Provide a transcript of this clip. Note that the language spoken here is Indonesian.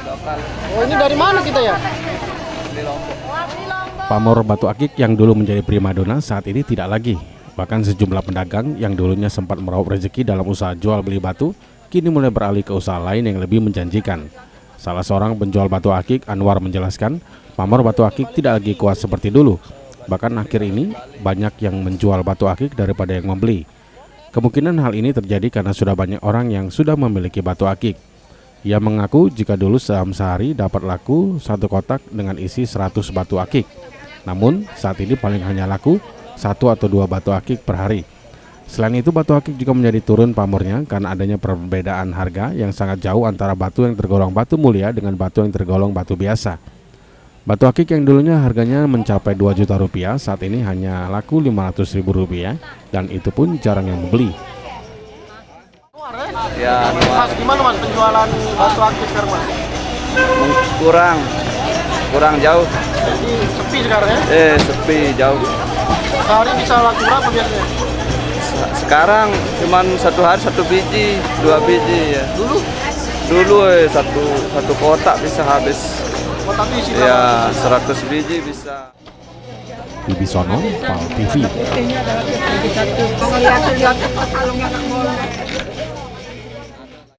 lokal. Oh, ini dari mana kita ya? Di Lombok. Pamor batu akik yang dulu menjadi primadona saat ini tidak lagi. Bahkan sejumlah pedagang yang dulunya sempat meraup rezeki dalam usaha jual beli batu, kini mulai beralih ke usaha lain yang lebih menjanjikan. Salah seorang penjual batu akik, Anwar, menjelaskan, pamor batu akik tidak lagi kuat seperti dulu. Bahkan akhir ini banyak yang menjual batu akik daripada yang membeli. Kemungkinan hal ini terjadi karena sudah banyak orang yang sudah memiliki batu akik. Ia mengaku jika dulu dalam sehari dapat laku satu kotak dengan isi 100 batu akik. Namun saat ini paling hanya laku 1 atau 2 batu akik per hari. Selain itu batu akik juga menjadi turun pamornya karena adanya perbedaan harga yang sangat jauh antara batu yang tergolong batu mulia dengan batu yang tergolong batu biasa. Batu akik yang dulunya harganya mencapai 2 juta rupiah saat ini hanya laku 500 ribu rupiah dan itu pun jarang yang membeli. Ya, Mas, gimana Mas penjualan batu akik sekarang Mas? kurang jauh. Jadi sepi sekarang ya? Sepi jauh. Sehari bisa laku berapa biasanya? Sekarang cuman satu hari 1 biji, 2 biji ya. Dulu satu kotak bisa habis. Kotak isi Ya, berapa? 100 biji bisa. Wibisono, PAL TV.